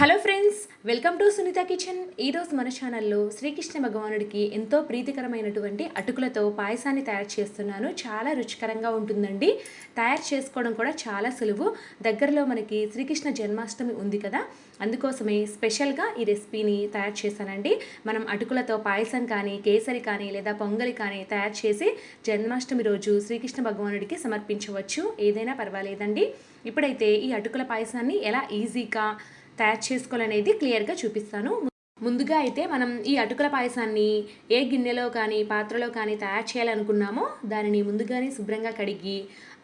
Hello friends, welcome to Sunitha kitchen. ఈరోజు మన ఛానల్లో శ్రీకృష్ణ భగవానుడికి ఎంతో ప్రీతికరమైనటువంటి అటుకులతో పాయసాన్ని తయారు చేస్తున్నాను. చాలా రుచికరంగా ఉంటుందండి. తయారు చేసుకోవడం కూడా చాలా సులువు. దగ్గరలో మనకి శ్రీకృష్ణ జన్మాష్టమి ఉంది కదా, అందుకోసమే స్పెషల్గా ఈ రెసిపీని తయారు చేశానండి. మనం అటుకులతో పాయసం కానీ, కేసరి కానీ లేదా పొంగలి కానీ తయారు చేసి జన్మాష్టమి రోజు శ్రీకృష్ణ భగవానుడికి సమర్పించవచ్చు. ఏదైనా పర్వాలేదండి. ఇప్పుడైతే ఈ అటుకుల పాయసాన్ని ఎలా ఈజీగా తయారు చేసుకోవాలనేది క్లియర్గా చూపిస్తాను. ముందుగా అయితే మనం ఈ అటుకుల పాయసాన్ని ఏ గిన్నెలో కానీ పాత్రలో కానీ తయారు చేయాలనుకున్నామో దానిని ముందుగానే శుభ్రంగా కడిగి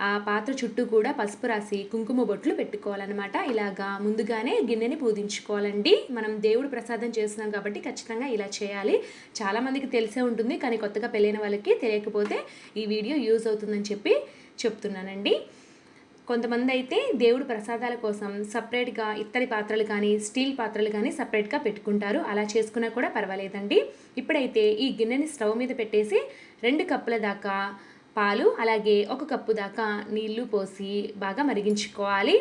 ఆ పాత్ర చుట్టూ కూడా పసుపు రాసి కుంకుమ బొట్లు పెట్టుకోవాలన్నమాట. ఇలాగా ముందుగానే గిన్నెని పూజించుకోవాలండి. మనం దేవుడు ప్రసాదం చేస్తున్నాం కాబట్టి ఖచ్చితంగా ఇలా చేయాలి. చాలామందికి తెలిసే ఉంటుంది, కానీ కొత్తగా పెళ్ళైన వాళ్ళకి తెలియకపోతే ఈ వీడియో యూజ్ అవుతుందని చెప్పి చెప్తున్నానండి. కొంతమంది అయితే దేవుడు ప్రసాదాల కోసం సపరేట్గా ఇత్తడి పాత్రలు కానీ స్టీల్ పాత్రలు కానీ సపరేట్గా పెట్టుకుంటారు. అలా చేసుకున్నా కూడా పర్వాలేదండి. ఇప్పుడైతే ఈ గిన్నెని స్టవ్ మీద పెట్టేసి 2 కప్పుల దాకా పాలు అలాగే 1 కప్పు దాకా నీళ్లు పోసి బాగా మరిగించుకోవాలి.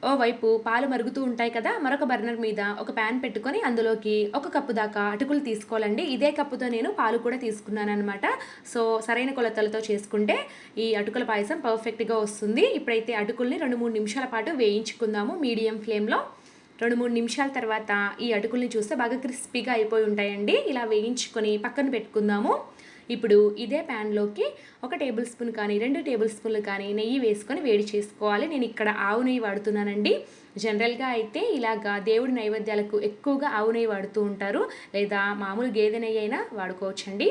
ఓవైపు పాలు మరుగుతూ ఉంటాయి కదా, మరొక బర్నర్ మీద ఒక ప్యాన్ పెట్టుకొని అందులోకి 1 కప్పు దాకా అటుకులు తీసుకోవాలండి. ఇదే కప్పుతో నేను పాలు కూడా తీసుకున్నాను అనమాట. సో సరైన కొలతలతో చేసుకుంటే ఈ అటుకుల పాయసం పర్ఫెక్ట్గా వస్తుంది. ఇప్పుడైతే అటుకుల్ని 2-3 నిమిషాల పాటు వేయించుకుందాము మీడియం ఫ్లేమ్లో. 2-3 నిమిషాల తర్వాత ఈ అటుకుల్ని చూస్తే బాగా క్రిస్పీగా అయిపోయి ఉంటాయండి. ఇలా వేయించుకొని పక్కన పెట్టుకుందాము. ఇప్పుడు ఇదే ప్యాన్లోకి 1 టేబుల్ స్పూన్ కానీ 2 టేబుల్ స్పూన్లు కానీ నెయ్యి వేసుకొని వేడి చేసుకోవాలి. నేను ఇక్కడ ఆవు నెయ్యి వాడుతున్నానండి. జనరల్గా అయితే ఇలాగా దేవుడి నైవేద్యాలకు ఎక్కువగా ఆవు నెయ్యి వాడుతూ ఉంటారు, లేదా మామూలు గేదె నెయ్యి అయినా వాడుకోవచ్చండి.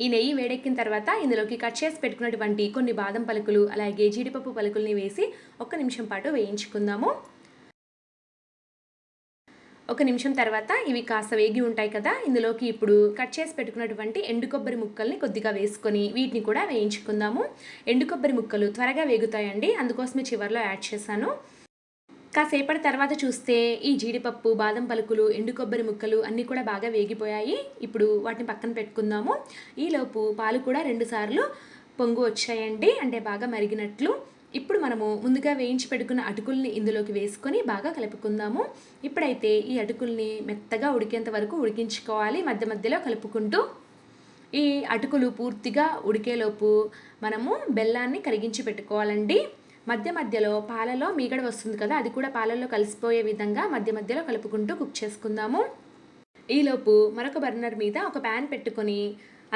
ఈ నెయ్యి వేడెక్కిన తర్వాత ఇందులోకి కట్ చేసి పెట్టుకున్నటువంటి కొన్ని బాదం పలుకులు అలాగే జీడిపప్పు పలుకుల్ని వేసి 1 నిమిషం పాటు వేయించుకుందాము. 1 నిమిషం తర్వాత ఇవి కాస్త వేగి ఉంటాయి కదా, ఇందులోకి ఇప్పుడు కట్ చేసి పెట్టుకున్నటువంటి ఎండు కొబ్బరి ముక్కల్ని కొద్దిగా వేసుకొని వీటిని కూడా వేయించుకుందాము. ఎండు కొబ్బరి ముక్కలు త్వరగా వేగుతాయండి, అందుకోసమే చివరిలో యాడ్ చేశాను. కాసేపటి తర్వాత చూస్తే ఈ జీడిపప్పు, బాదం పలుకులు, ఎండు కొబ్బరి ముక్కలు అన్నీ కూడా బాగా వేగిపోయాయి. ఇప్పుడు వాటిని పక్కన పెట్టుకుందాము. ఈలోపు పాలు కూడా 2 సార్లు పొంగు వచ్చాయండి, అంటే బాగా మరిగినట్లు. ఇప్పుడు మనము ముందుగా వేయించి పెట్టుకున్న అటుకుల్ని ఇందులోకి వేసుకొని బాగా కలుపుకుందాము. ఇప్పుడైతే ఈ అటుకుల్ని మెత్తగా ఉడికేంత వరకు ఉడికించుకోవాలి, మధ్య మధ్యలో కలుపుకుంటూ. ఈ అటుకులు పూర్తిగా ఉడికేలోపు మనము బెల్లాన్ని కరిగించి పెట్టుకోవాలండి. మధ్య మధ్యలో పాలలో మీగడ వస్తుంది కదా, అది కూడా పాలల్లో కలిసిపోయే విధంగా మధ్య మధ్యలో కలుపుకుంటూ కుక్ చేసుకుందాము. ఈలోపు మరొక బర్నర్ మీద ఒక ప్యాన్ పెట్టుకొని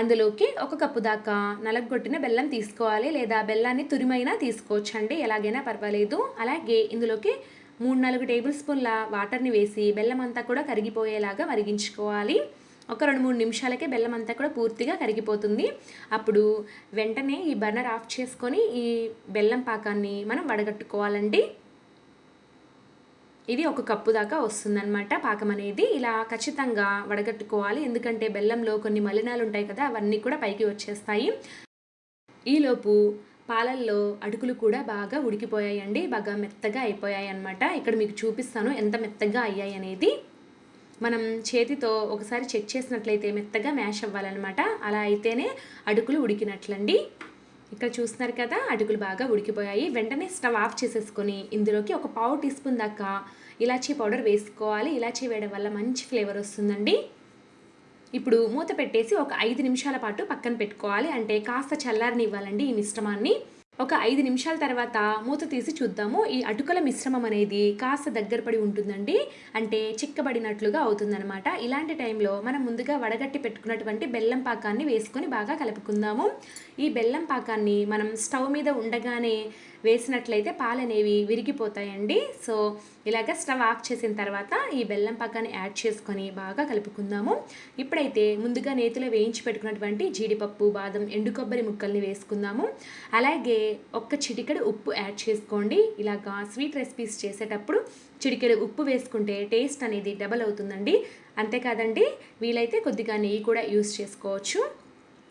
అందులోకి 1 కప్పు దాకా నలగొట్టిన బెల్లం తీసుకోవాలి, లేదా బెల్లాన్ని తురిమైనా తీసుకోవచ్చండి, ఎలాగైనా పర్వాలేదు. అలాగే ఇందులోకి 3-4 టేబుల్ స్పూన్ల వాటర్ని వేసి బెల్లం అంతా కూడా కరిగిపోయేలాగా మరిగించుకోవాలి. ఒక 2-3 నిమిషాలకే బెల్లం అంతా కూడా పూర్తిగా కరిగిపోతుంది. అప్పుడు వెంటనే ఈ బర్నర్ ఆఫ్ చేసుకొని ఈ బెల్లం పాకాన్ని మనం వడగట్టుకోవాలండి. ఇది 1 కప్పు దాకా వస్తుందన్నమాట పాకం అనేది. ఇలా ఖచ్చితంగా వడగట్టుకోవాలి, ఎందుకంటే బెల్లంలో కొన్ని మలినాలు ఉంటాయి కదా, అవన్నీ కూడా పైకి వచ్చేస్తాయి. ఈలోపు పాలల్లో అటుకులు కూడా బాగా ఉడికిపోయాయండి, బాగా మెత్తగా అయిపోయాయి అన్నమాట. ఇక్కడ మీకు చూపిస్తాను ఎంత మెత్తగా అయ్యాయి అనేది. మనం చేతితో ఒకసారి చెక్ చేసినట్లయితే మెత్తగా మ్యాష్ అవ్వాలన్నమాట, అలా అయితేనే అటుకులు ఉడికినట్లండి. ఇక్కడ చూస్తున్నారు కదా, అటుకులు బాగా ఉడికిపోయాయి. వెంటనే స్టవ్ ఆఫ్ చేసేసుకొని ఇందులోకి 1 పావు టీ స్పూన్ దాకా ఇలాచీ పౌడర్ వేసుకోవాలి. ఇలాచీ వేయడం వల్ల మంచి ఫ్లేవర్ వస్తుందండి. ఇప్పుడు మూత పెట్టేసి ఒక 5 నిమిషాల పాటు పక్కన పెట్టుకోవాలి, అంటే కాస్త చల్లారనివ్వాలండి ఈ మిశ్రమాన్ని. ఒక 5 నిమిషాల తర్వాత మూత తీసి చూద్దాము. ఈ అటుకుల మిశ్రమం అనేది కాస్త దగ్గర పడి ఉంటుందండి, అంటే చిక్కబడినట్లుగా అవుతుందన్నమాట. ఇలాంటి టైంలో మనం ముందుగా వడగట్టి పెట్టుకున్నటువంటి బెల్లం పాకాన్ని వేసుకొని బాగా కలుపుకుందాము. ఈ బెల్లం పాకాన్ని మనం స్టవ్ మీద ఉండగానే వేసినట్లయితే పాలు అనేవి విరిగిపోతాయండి. సో ఇలాగ స్టవ్ ఆఫ్ చేసిన తర్వాత ఈ బెల్లం పాకాన్ని యాడ్ చేసుకొని బాగా కలుపుకుందాము. ఇప్పుడైతే ముందుగా నేతిలో వేయించి పెట్టుకున్నటువంటి జీడిపప్పు, బాదం, ఎండు కొబ్బరి ముక్కల్ని వేసుకుందాము. అలాగే 1 చిటికెడు ఉప్పు యాడ్ చేసుకోండి. ఇలాగా స్వీట్ రెసిపీస్ చేసేటప్పుడు చిటికెడు ఉప్పు వేసుకుంటే టేస్ట్ అనేది డబల్ అవుతుందండి. అంతేకాదండి, వీలైతే కొద్దిగా నెయ్యి కూడా యూస్ చేసుకోవచ్చు.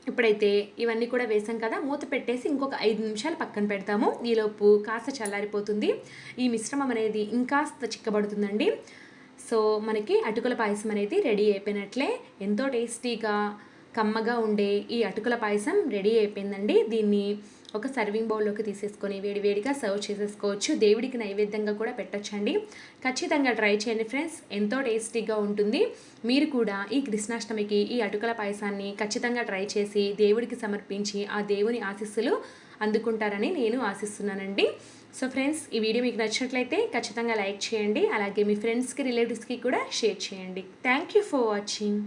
ఇప్పుడైతే ఇవన్నీ కూడా వేసాం కదా, మూత పెట్టేసి ఇంకొక 5 నిమిషాలు పక్కన పెడతాము. ఈలోపు కాస్త చల్లారిపోతుంది, ఈ మిశ్రమం అనేది ఇంకాస్త చిక్కబడుతుందండి. సో మనకి అటుకుల పాయసం అనేది రెడీ అయిపోయినట్లే. ఎంతో టేస్టీగా కమ్మగా ఉండే ఈ అటుకుల పాయసం రెడీ అయిపోయిందండి. దీన్ని ఒక సర్వింగ్ బౌల్లోకి తీసేసుకొని వేడివేడిగా సర్వ్ చేసేసుకోవచ్చు. దేవుడికి నైవేద్యంగా కూడా పెట్టొచ్చండి. ఖచ్చితంగా ట్రై చేయండి ఫ్రెండ్స్, ఎంతో టేస్టీగా ఉంటుంది. మీరు కూడా ఈ కృష్ణాష్టమికి ఈ అటుకుల పాయసాన్ని ఖచ్చితంగా ట్రై చేసి దేవుడికి సమర్పించి ఆ దేవుని ఆశీస్సులు అందుకుంటారని నేను ఆశిస్తున్నానండి. సో ఫ్రెండ్స్, ఈ వీడియో మీకు నచ్చినట్లయితే ఖచ్చితంగా లైక్ చేయండి. అలాగే మీ ఫ్రెండ్స్కి రిలేటివ్స్కి కూడా షేర్ చేయండి. Thank you for watching.